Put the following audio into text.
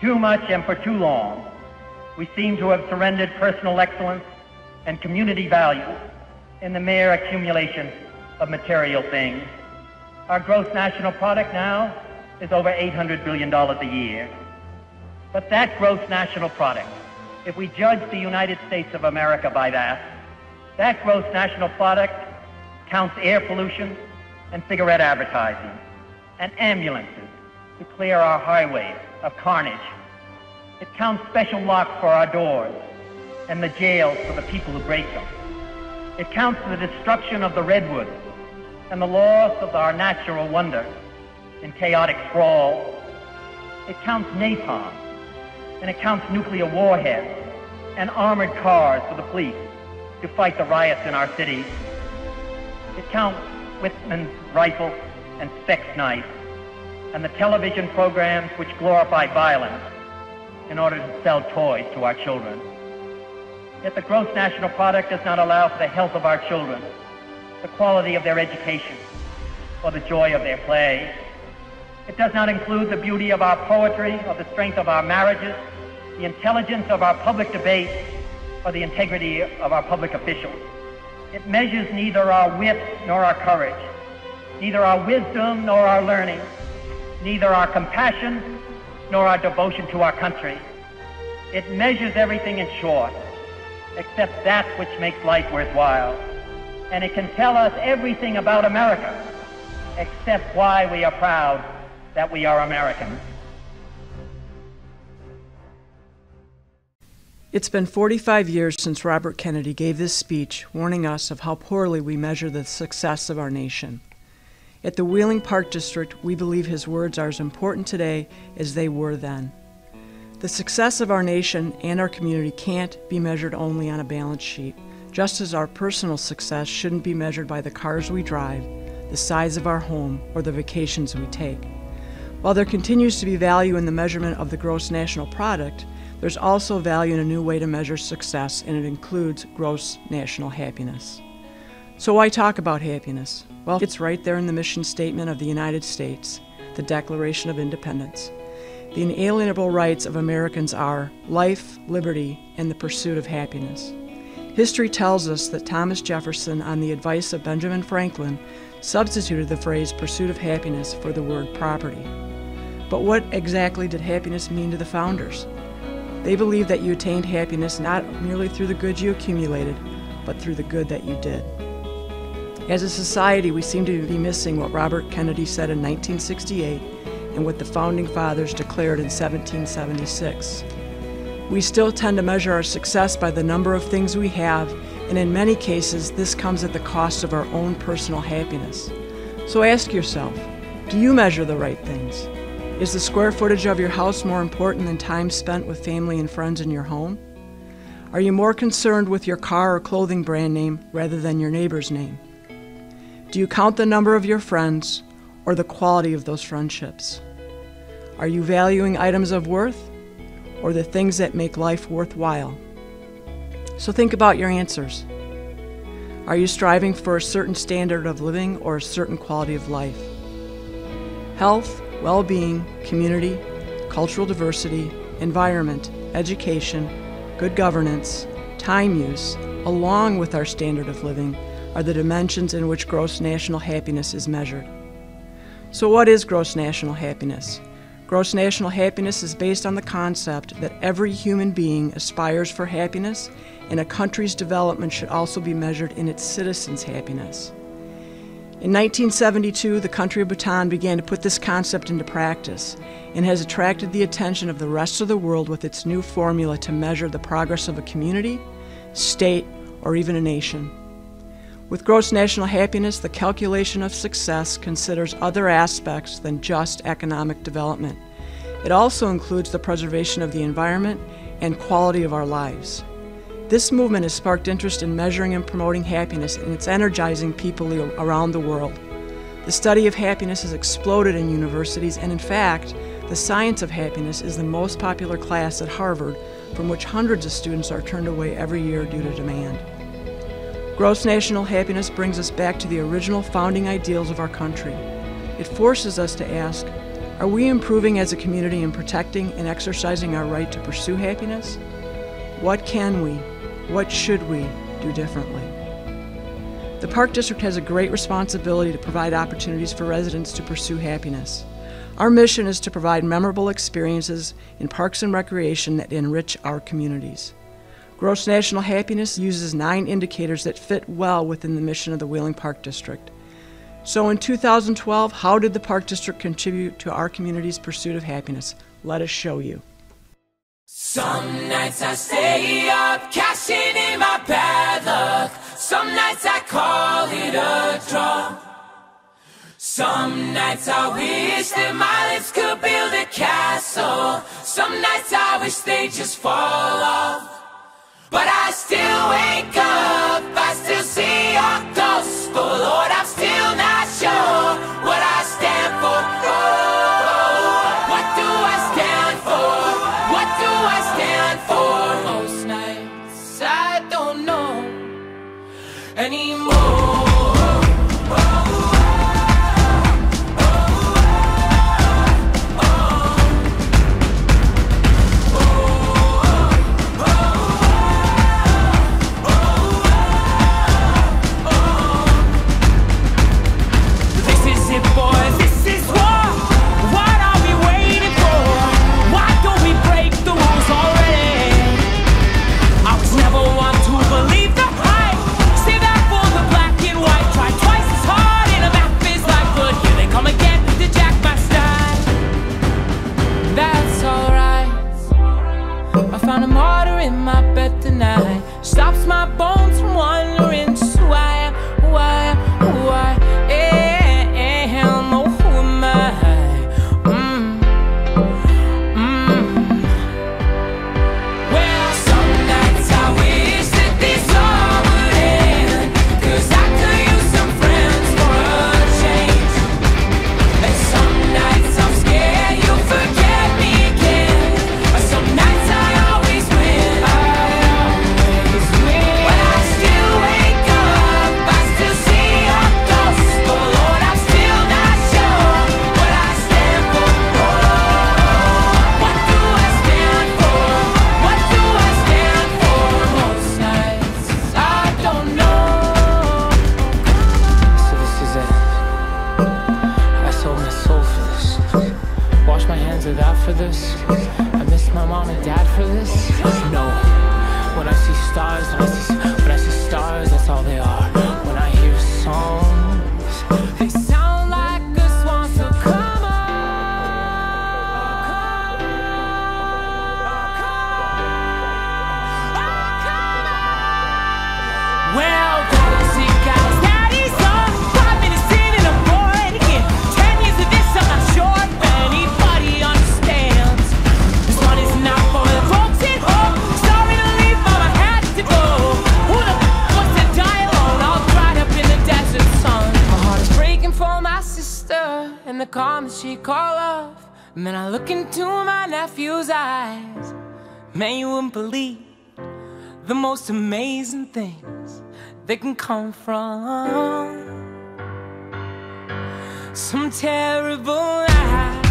too much and for too long, we seem to have surrendered personal excellence and community values in the mere accumulation of material things. Our gross national product now is over $800 billion a year. But that gross national product, if we judge the United States of America by that gross national product counts air pollution and cigarette advertising and ambulances to clear our highways of carnage. It counts special locks for our doors and the jails for the people who break them. It counts the destruction of the redwoods and the loss of our natural wonder in chaotic sprawl. It counts napalm, and it counts nuclear warheads and armored cars for the police to fight the riots in our cities. It counts Whitman's rifle and sex knife and the television programs which glorify violence in order to sell toys to our children. Yet the gross national product does not allow for the health of our children, the quality of their education, or the joy of their play. It does not include the beauty of our poetry, or the strength of our marriages, the intelligence of our public debate, or the integrity of our public officials. It measures neither our wit nor our courage, neither our wisdom nor our learning, neither our compassion nor our devotion to our country. It measures everything in short, except that which makes life worthwhile. And it can tell us everything about America, except why we are proud that we are Americans. It's been 45 years since Robert Kennedy gave this speech warning us of how poorly we measure the success of our nation. At the Wheeling Park District, we believe his words are as important today as they were then. The success of our nation and our community can't be measured only on a balance sheet, just as our personal success shouldn't be measured by the cars we drive, the size of our home, or the vacations we take. While there continues to be value in the measurement of the gross national product, there's also value in a new way to measure success, and it includes gross national happiness. So why talk about happiness? Well, it's right there in the mission statement of the United States, the Declaration of Independence. The inalienable rights of Americans are life, liberty, and the pursuit of happiness. History tells us that Thomas Jefferson, on the advice of Benjamin Franklin, substituted the phrase pursuit of happiness for the word property. But what exactly did happiness mean to the founders? They believed that you attained happiness not merely through the good you accumulated, but through the good that you did. As a society, we seem to be missing what Robert Kennedy said in 1968 and what the Founding Fathers declared in 1776. We still tend to measure our success by the number of things we have, and in many cases, this comes at the cost of our own personal happiness. So ask yourself, do you measure the right things? Is the square footage of your house more important than time spent with family and friends in your home? Are you more concerned with your car or clothing brand name rather than your neighbor's name? Do you count the number of your friends or the quality of those friendships? Are you valuing items of worth or the things that make life worthwhile? So think about your answers. Are you striving for a certain standard of living or a certain quality of life? Health, well-being, community, cultural diversity, environment, education, good governance, time use, along with our standard of living, are the dimensions in which gross national happiness is measured. So what is gross national happiness? Gross national happiness is based on the concept that every human being aspires for happiness, and a country's development should also be measured in its citizens' happiness. In 1972, the country of Bhutan began to put this concept into practice and has attracted the attention of the rest of the world with its new formula to measure the progress of a community, state, or even a nation. With gross national happiness, the calculation of success considers other aspects than just economic development. It also includes the preservation of the environment and quality of our lives. This movement has sparked interest in measuring and promoting happiness, and it's energizing people around the world. The study of happiness has exploded in universities, and in fact, the science of happiness is the most popular class at Harvard, from which hundreds of students are turned away every year due to demand. Gross national happiness brings us back to the original founding ideals of our country. It forces us to ask, are Are we improving as a community in protecting and exercising our right to pursue happiness? What can we, what should we do differently? The Park District has a great responsibility to provide opportunities for residents to pursue happiness. Our mission is to provide memorable experiences in parks and recreation that enrich our communities. Gross National Happiness uses 9 indicators that fit well within the mission of the Wheeling Park District. So in 2012, how did the Park District contribute to our community's pursuit of happiness? Let us show you. Some nights I stay up, cashing in my bad luck. Some nights I call it a draw. Some nights I wish that my lips could build a castle. Some nights I wish they just fall off. But I still wake up, I still see your ghost. Oh Lord, I'm still not sure what I stand for. Oh, what do I stand for? What do I stand for? Most nights I don't know anymore. Stops my bones from wandering. Just who I am, who I am, oh, who am I? Well, some nights I wish that this all would end, 'cause I could use some friends for a change. And some nights I'm scared you'll forget me again, but some nights I always win. For this, I miss my mom and dad for this. No, when I see stars, when I see stars, that's all they are. When I hear songs, they sound like a swan. So come on, well, see guys, daddy's son, 5 minutes in and I'm bored again. 10 years of this, I'm not sure if anybody understands. This one is not for the folks at home. Sorry to leave, mom, I had to go. Who the wants to die alone, all dried up in the desert sun? My heart is breaking for my sister and the comments she call off. Man, I look into my nephew's eyes. Man, you wouldn't believe the most amazing things that can come from some terrible lies.